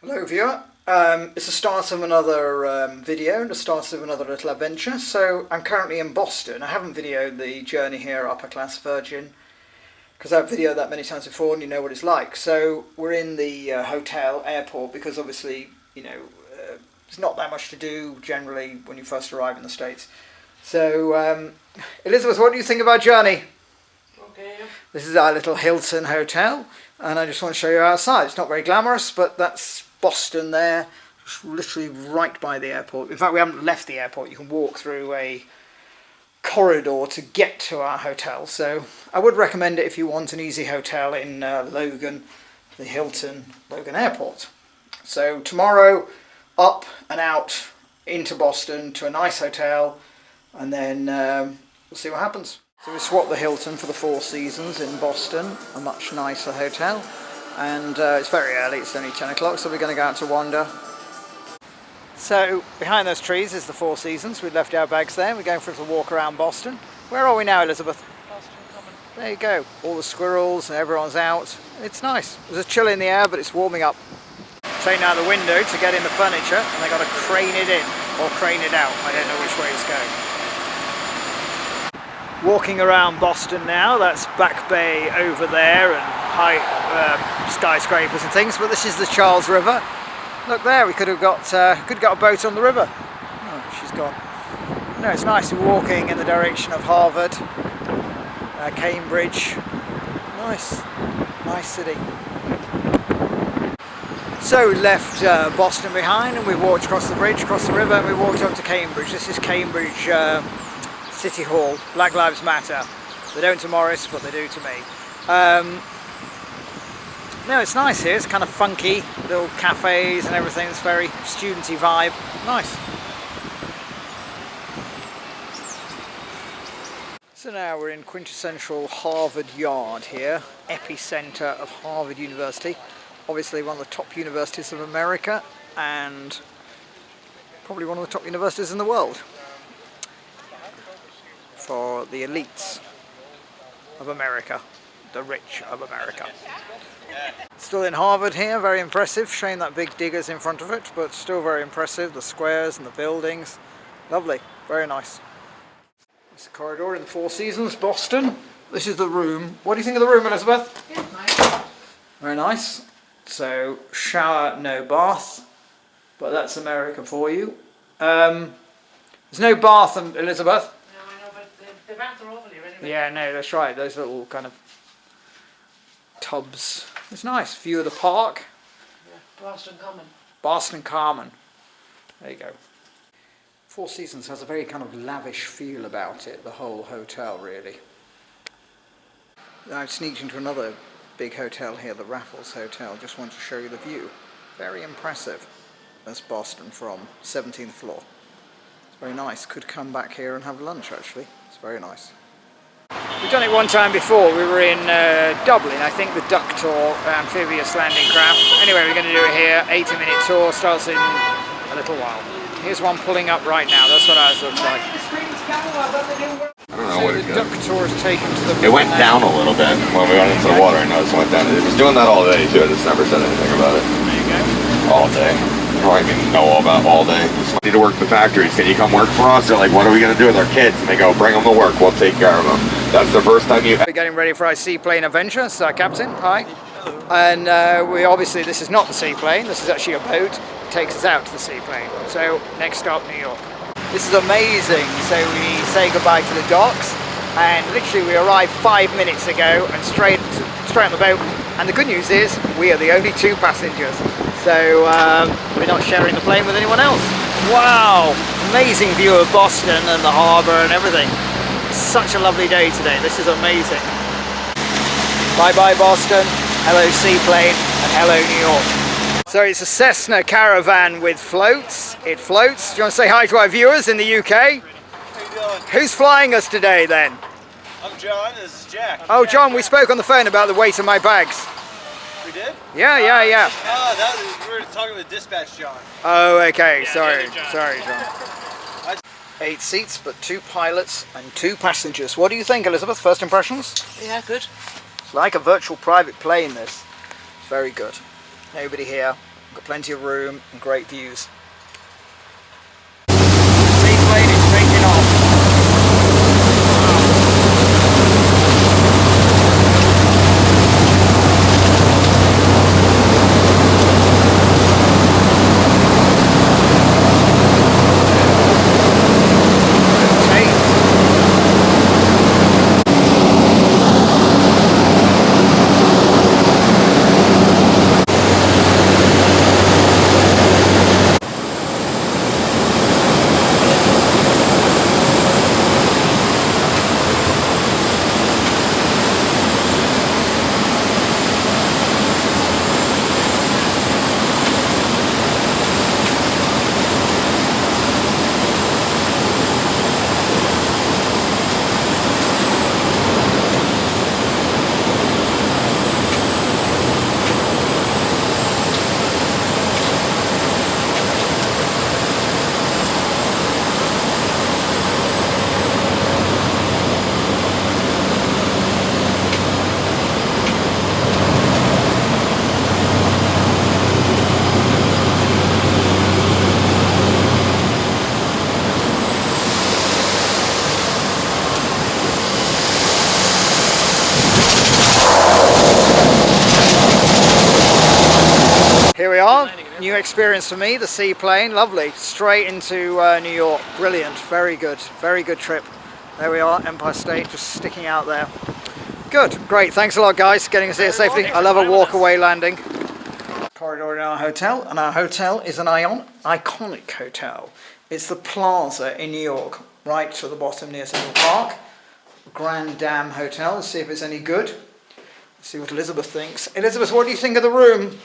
Hello viewer, it's the start of another video, the start of another little adventure. So I'm currently in Boston. I haven't videoed the journey here, upper class Virgin, because I've videoed that many times before and you know what it's like. So we're in the hotel airport because obviously, there's not that much to do generally when you first arrive in the States. So Elizabeth, what do you think of our journey? Okay. This is our little Hilton hotel and I just want to show you outside. It's not very glamorous, but that's Boston there, just literally right by the airport. In fact, we haven't left the airport. You can walk through a corridor to get to our hotel. So I would recommend it if you want an easy hotel in Logan, the Hilton Logan Airport. So tomorrow, up and out into Boston to a nice hotel, and then we'll see what happens. So we swapped the Hilton for the Four Seasons in Boston, a much nicer hotel. And it's very early, it's only 10 o'clock, so we're going to go out to wander. So behind those trees is the Four Seasons. We left our bags there. We're going for a little walk around Boston. Where are we now, Elizabeth? Boston Common. There you go. All the squirrels and everyone's out. It's nice. There's a chill in the air, but it's warming up. Taking out the window to get in the furniture, and they got to crane it in or crane it out. I don't know which way it's going. Walking around Boston now. That's Back Bay over there and high skyscrapers and things. But this is the Charles River. Look there. We could have got a boat on the river. Oh, she's gone. No, it's nice. We're walking in the direction of Harvard, Cambridge. Nice city. So we left Boston behind and we walked across the bridge, across the river, and we walked up to Cambridge. This is Cambridge City Hall. Black Lives Matter. They don't to Morris, but they do to me. No, it's nice here. It's kind of funky, little cafes and everything. It's very studenty vibe. Nice. So now we're in quintessential Harvard Yard here, epicenter of Harvard University. Obviously one of the top universities of America and probably one of the top universities in the world for the elites of America, the rich of America. Still in Harvard here, very impressive. Shame that big digger's in front of it, but still very impressive. The squares and the buildings, lovely, very nice. It's the corridor in the Four Seasons, Boston. This is the room. What do you think of the room, Elizabeth? Yeah, nice. Very nice. So, shower, no bath, but that's America for you. There's no bath, Elizabeth. No, I know, but the baths are over here anyway. Yeah, no, that's right. Those little kind of tubs. It's nice. View of the park. Yeah, Boston Common. Boston Common. There you go. Four Seasons has a very kind of lavish feel about it, the whole hotel really. I've sneaked into another big hotel here, the Raffles Hotel. Just want to show you the view. Very impressive. That's Boston from 17th floor. It's very nice. Could come back here and have lunch actually. It's very nice. We've done it one time before. We were in Dublin, I think the Ductor amphibious landing craft. Anyway, we're going to do it here. 80-minute tour, starts in a little while. Here's one pulling up right now. That's what ours looks like. I don't know what it The Ductor is taken to the... It went down a little bit when we went into the water. I noticed it went down. It was doing that all day too. I just never said anything about it. There you go. All day. I don't even know all about all day. Just need to work the factories. Can you come work for us? They're like, what are we going to do with our kids? And they go, bring them to work. We'll take care of them. That's the first time you... We're getting ready for our seaplane adventure. This is our captain. Hi. And we obviously, this is not the seaplane. This is actually a boat. It takes us out to the seaplane. So next stop, New York. This is amazing. So we say goodbye to the docks. And literally we arrived 5 minutes ago and straight on the boat. And the good news is we are the only two passengers. So we're not sharing the plane with anyone else. Wow, amazing view of Boston and the harbour and everything. Such a lovely day today. This is amazing. Bye bye Boston, hello seaplane, and hello New York. So it's a Cessna Caravan with floats. It floats. Do you want to say hi to our viewers in the UK? How you doing? Who's flying us today then? I'm John, this is Jack. Oh John, we spoke on the phone about the weight of my bags. We did? Yeah. We were talking with dispatch John. Oh, okay. Yeah, Sorry, John. sorry, John. 8 seats, but 2 pilots and 2 passengers. What do you think, Elizabeth? First impressions? Yeah, good. It's like a virtual private plane, this. It's very good. Nobody here. Got plenty of room and great views. Seaplane is taking off. Here we are, new experience for me, the seaplane, lovely, straight into New York, brilliant, very good trip. There we are, Empire State just sticking out there. Good, great, thanks a lot guys, getting us here safely. I love a walk-away landing. Corridor in our hotel, and our hotel is an iconic hotel. It's the Plaza in New York, right to the bottom near Central Park. Grand Dam Hotel, let's see if it's any good. Let's see what Elizabeth thinks. Elizabeth, what do you think of the room?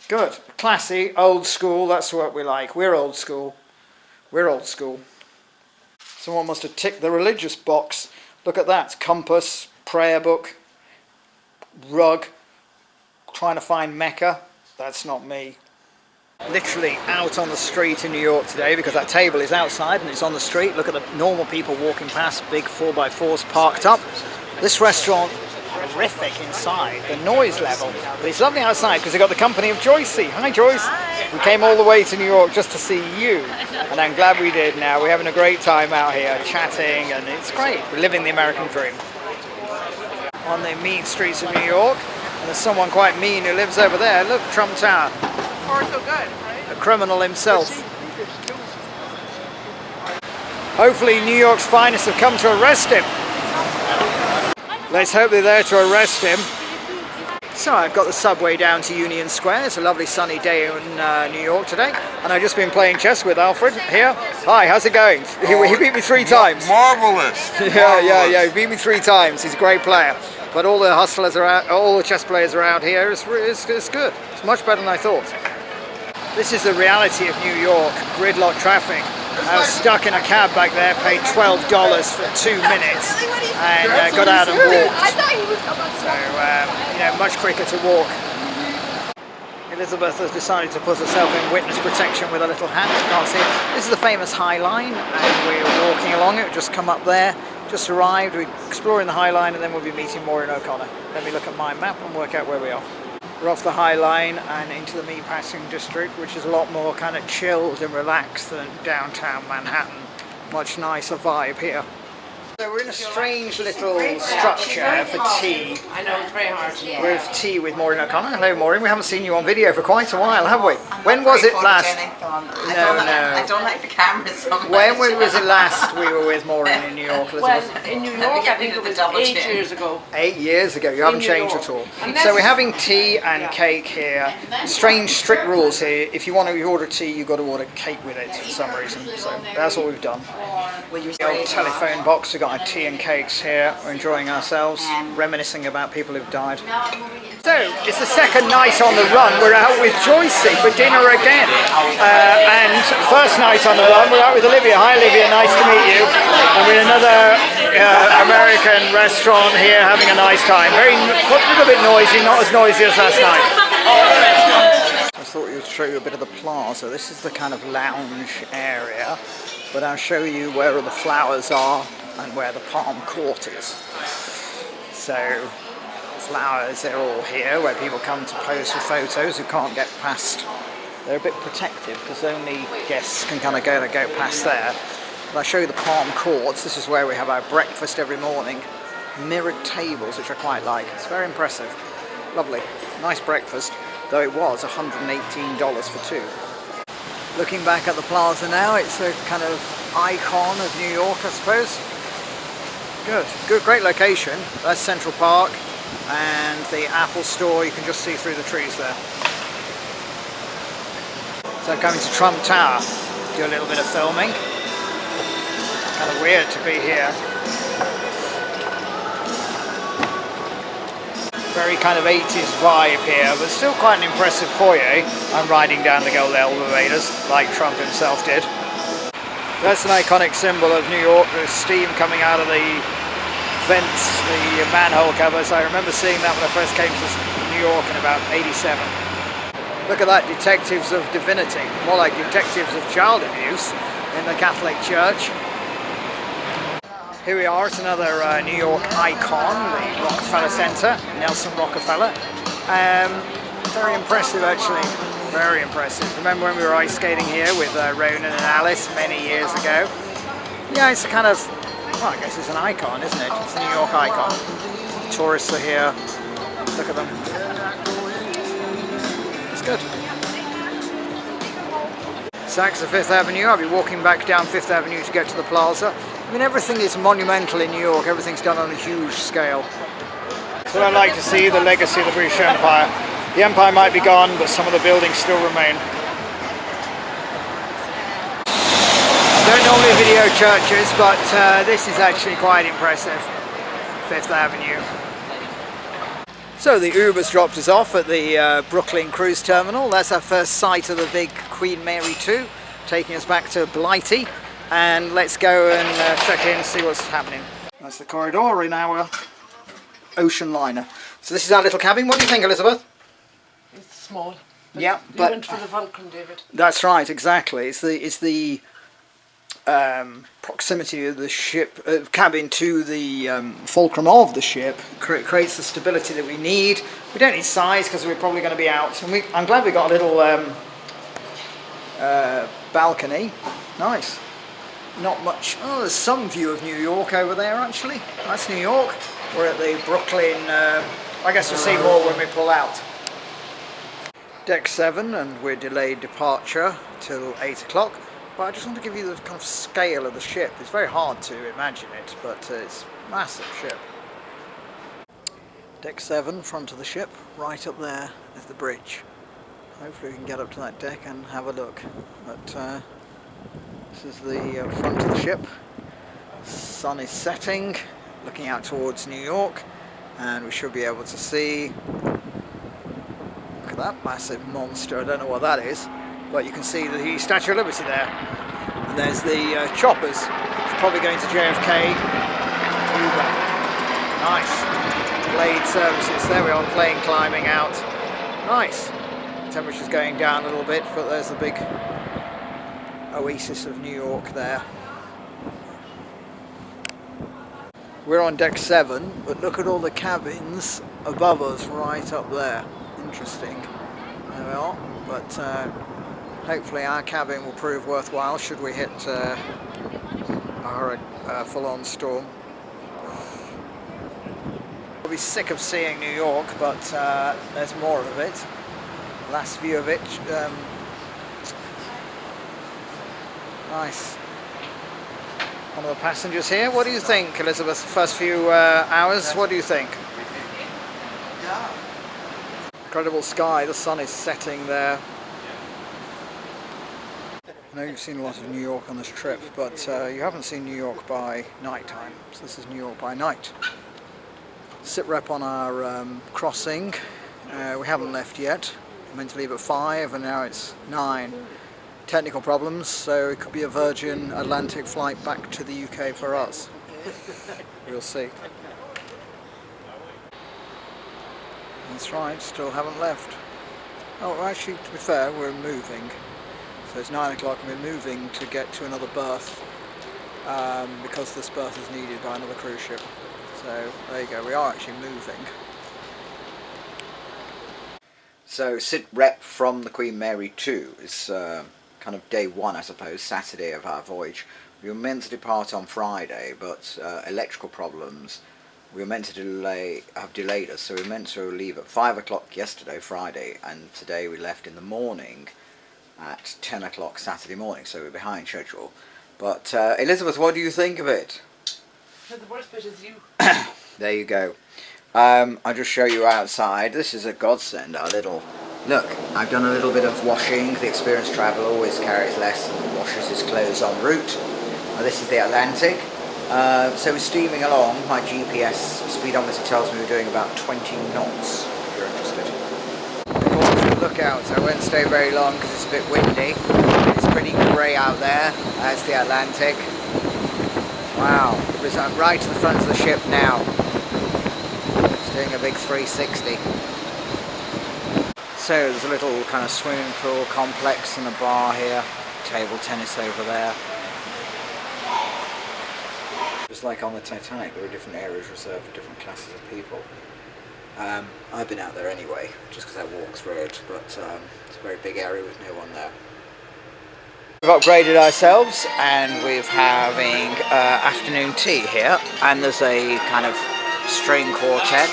Good. Classy, old school, that's what we like. We're old school. We're old school. Someone must have ticked the religious box. Look at that. Compass, prayer book, rug, trying to find Mecca. That's not me. Literally out on the street in New York today because that table is outside and it's on the street. Look at the normal people walking past, big 4x4s parked up. This restaurant, horrific inside, the noise level, but it's lovely outside because we've got the company of Joycey. Hi Joyce. Hi. We came all the way to New York just to see you, and I'm glad we did. Now we're having a great time out here chatting, and it's great. We're living the American dream on the mean streets of New York, and there's someone quite mean who lives over there. Look, Trump Tower. Far so good, right? A criminal himself. Hopefully New York's finest have come to arrest him. Let's hope they're there to arrest him. So I've got the subway down to Union Square. It's a lovely sunny day in New York today. And I've just been playing chess with Alfred here. Hi, how's it going? He beat me 3 times. Marvelous. Yeah, he beat me 3 times. He's a great player. But all the hustlers around, all the chess players around here is good. It's much better than I thought. This is the reality of New York, gridlock traffic. I was stuck in a cab back there, paid $12 for 2 minutes, and got out and walked. So, much quicker to walk. Elizabeth has decided to put herself in witness protection with a little hat. You can't see it. This is the famous High Line, and we're walking along it. We've just come up there, just arrived. We're exploring the High Line, and then we'll be meeting Maureen O'Connor. Let me look at my map and work out where we are. We're off the High Line and into the Meatpacking District, which is a lot more kind of chilled and relaxed than downtown Manhattan. Much nicer vibe here. So we're in a strange little structure for tea. I know, it's very hard. We're with tea with Maureen O'Connor. Hello Maureen, we haven't seen you on video for quite a while, have we? When was it last? I don't like the cameras so much. When was it last we were with Maureen in New York, Elizabeth? Well, in New York, I think it was 8 years ago. 8 years ago, you haven't changed at all. So we're having tea and cake here. Strange strict rules here. If you want to order tea, you've got to order cake with it for some reason. So that's what we've done. The old telephone box, we've got our tea and cakes here. We're enjoying ourselves, reminiscing about people who've died. So it's the second night on the run. We're out with Joycey for dinner again. And first night on the run, we're out with Olivia. Hi Olivia, nice to meet you. And we're in another American restaurant here, having a nice time. A little bit noisy, not as noisy as last night. I thought I would show you a bit of the Plaza. This is the kind of lounge area, but I'll show you where all the flowers are and where the palm court is. So flowers, they're all here where people come to pose for photos who can't get past. They're a bit protective because only guests can kind of go past there. But I'll show you the palm courts. This is where we have our breakfast every morning. Mirrored tables, which I quite like. It's very impressive. Lovely. Nice breakfast, though it was $118 for two. Looking back at the Plaza now, it's a kind of icon of New York, I suppose. Good, great location. That's Central Park and the Apple Store. You can just see through the trees there. So coming to Trump Tower, do a little bit of filming. Kind of weird to be here. Very kind of 80s vibe here, but still quite an impressive foyer. I'm riding down the gold elevators like Trump himself did. That's an iconic symbol of New York. There's steam coming out of the vents, the manhole covers. I remember seeing that when I first came to New York in about '87. Look at that, detectives of divinity, more like detectives of child abuse in the Catholic Church. Here we are, it's another New York icon, the Rockefeller Center, Nelson Rockefeller. Very impressive actually, very impressive. Remember when we were ice skating here with Ronan and Alice many years ago? Yeah, it's a kind of, well, I guess it's an icon, isn't it? It's a New York icon. Tourists are here, look at them. It's good. Saks of Fifth Avenue, I'll be walking back down Fifth Avenue to get to the Plaza. I mean, everything is monumental in New York, everything's done on a huge scale. So I like to see the legacy of the British Empire. The empire might be gone, but some of the buildings still remain. I don't normally video churches, but this is actually quite impressive. Fifth Avenue. So the Uber's dropped us off at the Brooklyn Cruise Terminal. That's our first sight of the big Queen Mary 2, taking us back to Blighty. And let's go and check in and see what's happening. That's the corridor in our ocean liner. So this is our little cabin. What do you think, Elizabeth? It's small. Yeah, You but went for the Vulcan, David. that's right, exactly. It's the proximity of the ship cabin to the fulcrum of the ship creates the stability that we need. We don't need size because we're probably going to be out. And I'm glad we got a little balcony. Nice. Not much. Oh, there's some view of New York over there actually. That's New York. We're at the Brooklyn. I guess we'll see more when we pull out. Deck 7, and we're delayed departure till 8 o'clock. But I just want to give you the kind of scale of the ship. It's very hard to imagine it, but it's a massive ship. Deck 7, front of the ship, right up there is the bridge. Hopefully we can get up to that deck and have a look. But this is the front of the ship. Sun is setting, looking out towards New York, and we should be able to see, look at that massive monster. I don't know what that is, but you can see the Statue of Liberty there. And there's the choppers. It's probably going to JFK. Uber. Nice. Blade services. There we are, plane climbing out. Nice. Temperature's going down a little bit, but there's the big oasis of New York there. We're on deck 7, but look at all the cabins above us right up there. Interesting. There we are. But hopefully our cabin will prove worthwhile should we hit our full-on storm. I'll be sick of seeing New York, but there's more of it. Last view of it. Nice. One of the passengers here. What do you think, Elizabeth? First few hours, what do you think? Incredible sky, the sun is setting there. I know you've seen a lot of New York on this trip, but you haven't seen New York by night time. So this is New York by night. Sit rep on our crossing. We haven't left yet. We're meant to leave at 5 and now it's 9. Technical problems, so it could be a Virgin Atlantic flight back to the UK for us. We'll see. That's right, still haven't left. Oh, actually, to be fair, we're moving. So it's 9 o'clock and we're moving to get to another berth because this berth is needed by another cruise ship. So there you go, we are actually moving. So sit rep from the Queen Mary 2 is kind of day one, I suppose, Saturday of our voyage. We were meant to depart on Friday, but electrical problems we were meant to have delayed us, so we were meant to leave at 5 o'clock yesterday, Friday, and today we left in the morning at 10 o'clock Saturday morning, so we're behind schedule. But Elizabeth, what do you think of it? The worst bit is you. There you go. I'll just show you outside. This is a godsend, our little... Look, I've done a little bit of washing. The experienced traveller always carries less and washes his clothes en route. This is the Atlantic. So we're steaming along. My GPS speedometer tells me we're doing about 20 knots, if you're interested. According to the lookouts, I won't stay very long because it's a bit windy. It's pretty grey out there. That's the Atlantic. Wow, I'm right to the front of the ship now. It's doing a big 360. So there's a little kind of swimming pool complex and a bar here. Table tennis over there. Just like on the Titanic, there are different areas reserved for different classes of people. I've been out there anyway, just because I walk through it, but it's a very big area with no one there. We've upgraded ourselves and we're having afternoon tea here, and there's a kind of string quartet.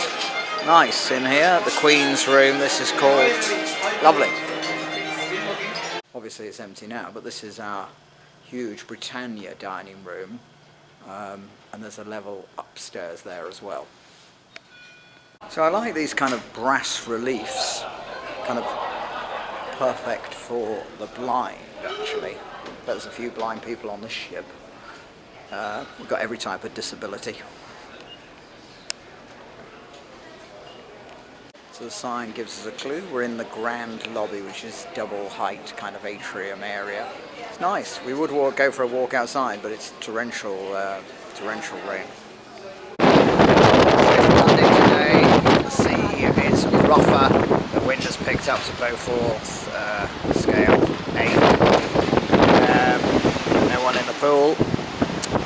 Nice in here, the Queen's room this is called. Lovely. Obviously it's empty now, but this is our huge Britannia dining room. And there's a level upstairs there as well. So I like these kind of brass reliefs, kind of perfect for the blind actually. There's a few blind people on this ship. We've got every type of disability. So the sign gives us a clue. We're in the grand lobby, which is double height kind of atrium area. It's nice. We would go for a walk outside, but it's torrential rain. Landing today. The sea is rougher. The wind has picked up to Beaufort scale 8. No one in the pool.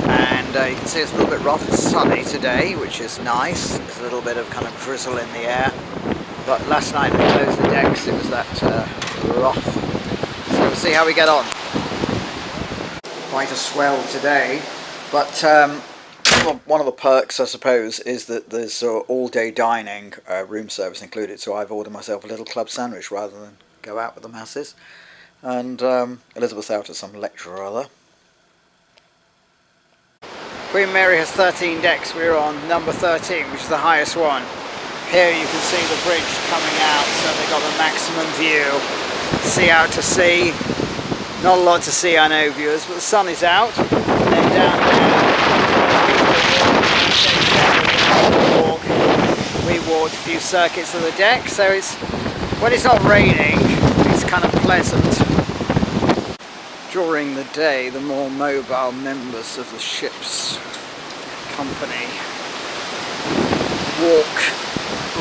And you can see it's a little bit rough. It's sunny today, which is nice. There's a little bit of kind of drizzle in the air. But last night we closed the decks, it was that rough. So we'll see how we get on. Quite a swell today, but one of the perks I suppose is that there's all-day dining, room service included, so I've ordered myself a little club sandwich rather than go out with the masses. And Elizabeth's out at some lecture or other. Queen Mary has 13 decks, we're on number 13, which is the highest one. Here you can see the bridge coming out, so they've got the maximum view. Sea out to sea. Not a lot to see, I know, viewers, but the sun is out. And then down there, we walked a few circuits of the deck, so when it's not raining, it's kind of pleasant. During the day, the more mobile members of the ship's company walk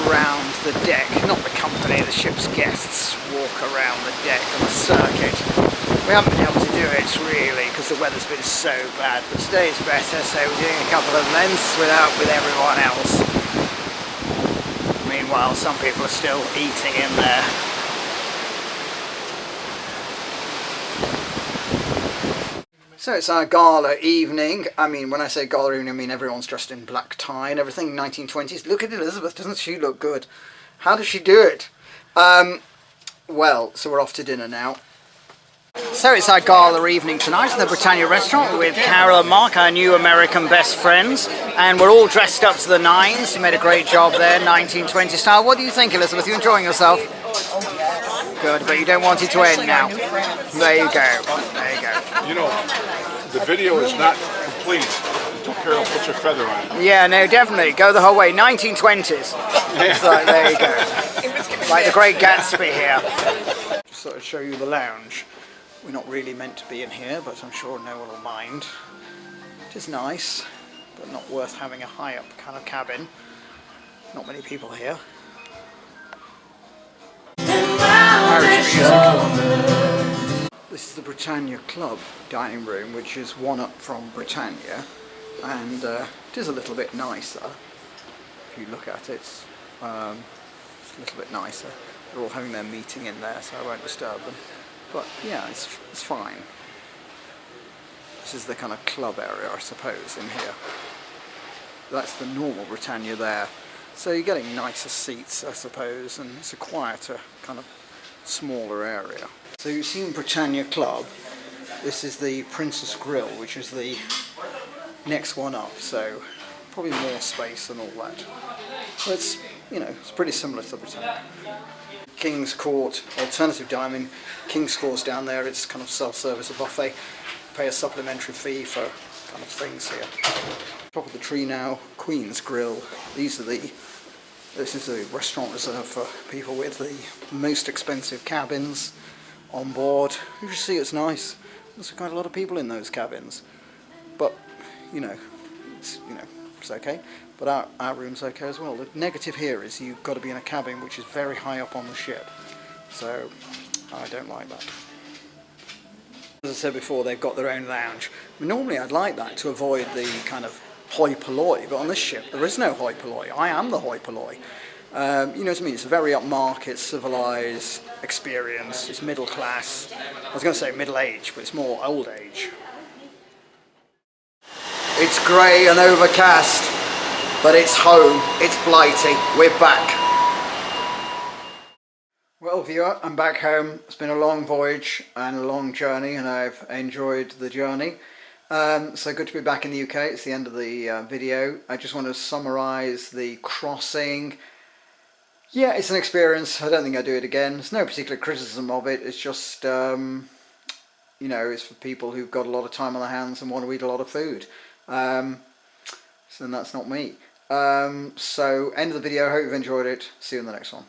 around the deck, not the company, the ship's guests walk around the deck on a circuit. We haven't been able to do it really because the weather's been so bad, but today's better, so we're doing a couple of lengths with everyone else. Meanwhile, some people are still eating in there. So it's our gala evening. I mean, when I say gala evening, I mean everyone's dressed in black tie and everything, 1920s. Look at Elizabeth, doesn't she look good? How does she do it? Well, so we're off to dinner now. So it's our gala evening tonight at the Britannia restaurant with Carol and Mark, our new American best friends. And we're all dressed up to the nines. You made a great job there, 1920 style. What do you think, Elizabeth? You enjoying yourself? Good, but you don't want it to end now. There you go. There you go. You know, the video is not complete until Carol puts her feather on it. Yeah, no, definitely. Go the whole way. 1920s. Yeah. So, there you go. Like the Great Gatsby here. Just sort of show you the lounge. We're not really meant to be in here, but I'm sure no one will mind. It is nice, but not worth having a high-up kind of cabin. Not many people here. Irish music. This is the Britannia Club dining room, which is one up from Britannia, and it is a little bit nicer. If you look at it, it's a little bit nicer. They're all having their meeting in there, so I won't disturb them. But yeah, it's fine. This is the kind of club area, I suppose, in here. That's the normal Britannia there. So you're getting nicer seats, I suppose, and it's a quieter, kind of smaller area. So you've seen Britannia Club. This is the Princess Grill, which is the next one up, so probably more space and all that. But it's, you know, it's pretty similar to the Britannia. King's Court, alternative dining. King's Court's down there, it's kind of self-service, a buffet. Pay a supplementary fee for kind of things here. Top of the tree now, Queen's Grill. This is the restaurant reserved for people with the most expensive cabins on board. You should see it's nice. There's quite a lot of people in those cabins. But, it's okay. But our room's okay as well. The negative here is you've got to be in a cabin which is very high up on the ship. So, I don't like that. As I said before, they've got their own lounge. Normally I'd like that to avoid the kind of hoi polloi, but on this ship there is no hoi polloi. I am the hoi polloi. You know what I mean? It's a very upmarket, civilised experience. It's middle class. I was going to say middle age, but it's more old age. It's grey and overcast, but it's home. It's Blighty. We're back. Well, viewer, I'm back home. It's been a long voyage and a long journey, and I've enjoyed the journey. So good to be back in the UK. It's the end of the video. I just want to summarise the crossing. Yeah, it's an experience. I don't think I'd do it again. There's no particular criticism of it. It's just, it's for people who've got a lot of time on their hands and want to eat a lot of food. So that's not me. So end of the video. Hope you've enjoyed it. See you in the next one.